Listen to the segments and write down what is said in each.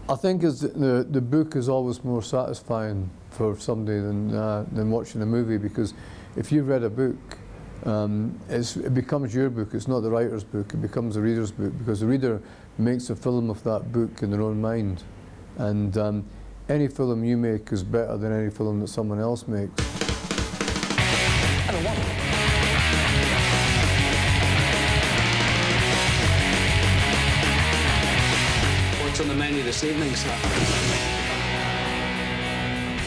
I think the book is always more satisfying for somebody than watching a movie, because if you've read a book, it becomes your book. It's not the writer's book. It becomes the reader's book, because the reader makes a film of that book in their own mind, and any film you make is better than any film that someone else makes. I don't want it. What's on the menu this evening, sir?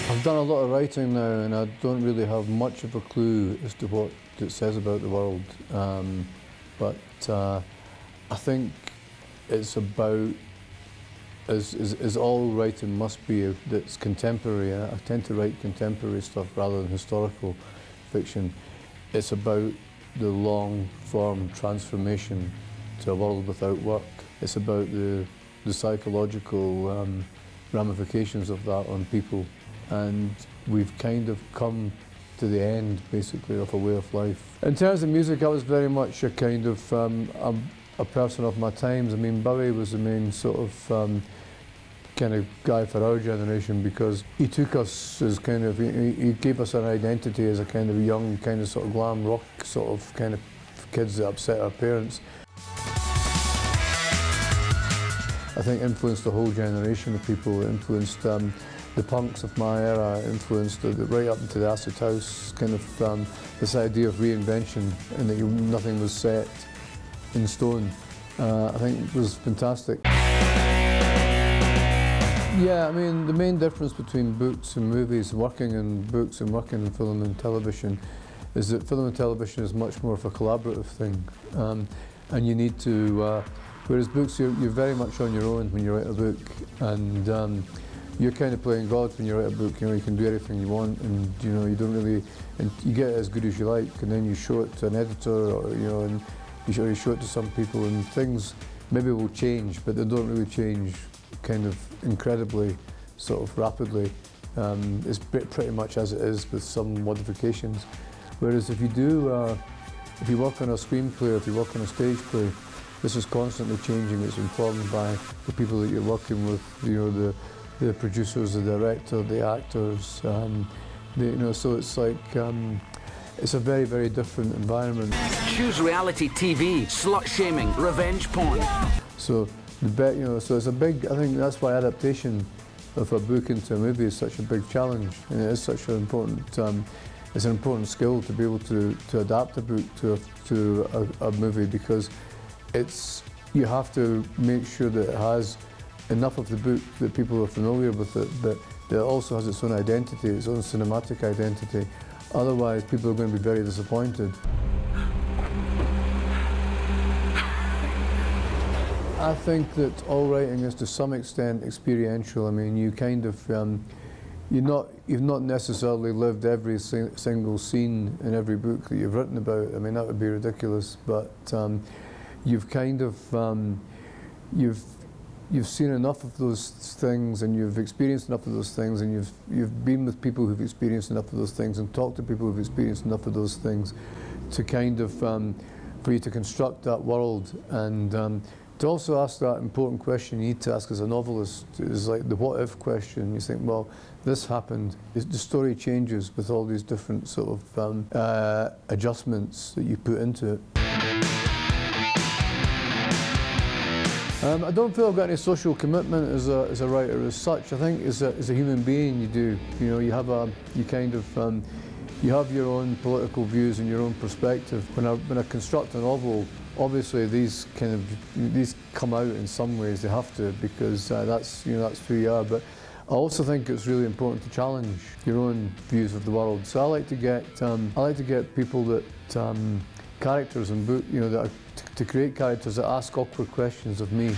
I've done a lot of writing now, and I don't really have much of a clue as to what it says about the world. But I think it's about, as all writing must be, that's contemporary. I tend to write contemporary stuff rather than historical fiction. It's about the long-form transformation to a world without work. It's about the psychological ramifications of that on people. And we've kind of come to the end, basically, of a way of life. In terms of music, I was very much a kind of a person of my times. I mean, Bowie was the main sort of kind of guy for our generation, because he took us as kind of, he gave us an identity as a kind of young, kind of sort of glam rock sort of kind of kids that upset our parents. I think influenced a whole generation of people. It influenced the punks of my era, influenced right up into the acid house, kind of this idea of reinvention, and that nothing was set in stone. I think it was fantastic. Yeah, I mean, the main difference between books and movies, working in books and working in film and television, is that film and television is much more of a collaborative thing. And you need to, whereas books, you're very much on your own when you write a book, and you're kind of playing God when you write a book. You know, you can do anything you want, and you know, you don't really, and you get it as good as you like, and then you show it to an editor, or you know, and you show it to some people, and things maybe will change, but they don't really change kind of incredibly, sort of rapidly. It's pretty much as it is, with some modifications. Whereas if you do, if you work on a screenplay, if you work on a stage play, this is constantly changing. It's informed by the people that you're working with, you know, the producers, the director, the actors, you know, so it's like, it's a very, very different environment. Choose reality TV, slut shaming, revenge porn. So you know, so it's a big, I think that's why adaptation of a book into a movie is such a big challenge, and it is such an important, it's an important skill to be able to adapt a book to a movie, because you have to make sure that it has enough of the book that people are familiar with it, but that it also has its own identity, its own cinematic identity. Otherwise, people are going to be very disappointed. I think that all writing is to some extent experiential. I mean, you kind of, you've not necessarily lived every single scene in every book that you've written about. I mean, that would be ridiculous, but you've kind of, you've seen enough of those things, and you've experienced enough of those things, and you've been with people who've experienced enough of those things, and talked to people who've experienced enough of those things, to kind of, for you to construct that world. And to also ask that important question you need to ask as a novelist is like the what if question. You think, well, this happened. The story changes with all these different sort of adjustments that you put into it. I don't feel I've got any social commitment as a writer as such. I think as a human being you do. You know, you have you have your own political views and your own perspective. When I construct a novel, obviously these come out in some ways. They have to, because that's who you are. But I also think it's really important to challenge your own views of the world. So I like to get people that characters in book, you know, to create characters that ask awkward questions of me.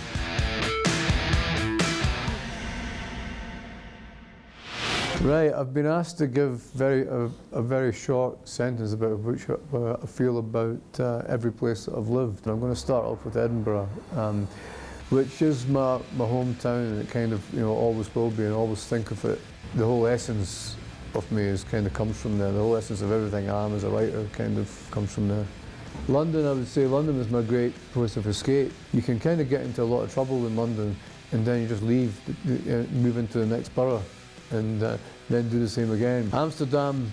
Right, I've been asked to give a very short sentence about which I feel about every place that I've lived. I'm going to start off with Edinburgh, which is my hometown, and it kind of, you know, always will be, and always think of it. The whole essence of me comes from there. The whole essence of everything I am as a writer kind of comes from there. London, I would say London is my great place of escape. You can kind of get into a lot of trouble in London and then you just leave, move into the next borough, and then do the same again. Amsterdam,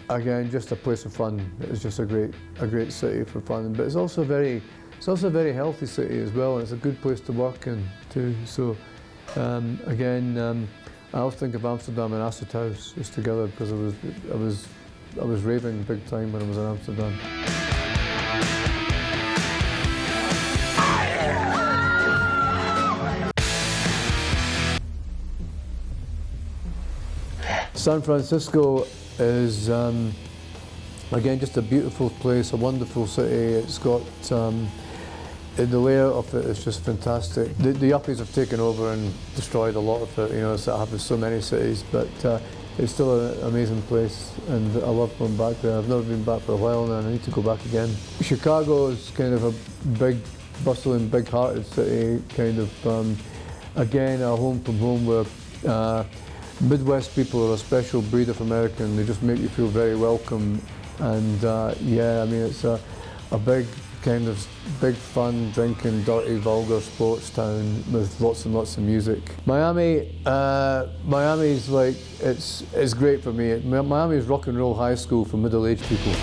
again, just a place of fun. It's just a great city for fun, but it's also a very healthy city as well, and it's a good place to work in too. So again, I always think of Amsterdam and Acid House just together, because I was raving big time when I was in Amsterdam. San Francisco is again just a beautiful place, a wonderful city. It's got the layout of it is just fantastic. The yuppies have taken over and destroyed a lot of it. You know, it's happened with so many cities, but it's still an amazing place, and I love going back there. I've never been back for a while now, and I need to go back again. Chicago is kind of a big, bustling, big-hearted city, kind of again a home from home where Midwest people are a special breed of American. They just make you feel very welcome, and yeah, I mean, it's a big kind of big fun, drinking, dirty, vulgar sports town with lots and lots of music. Miami's like, it's great for me. Miami's rock and roll high school for middle-aged people.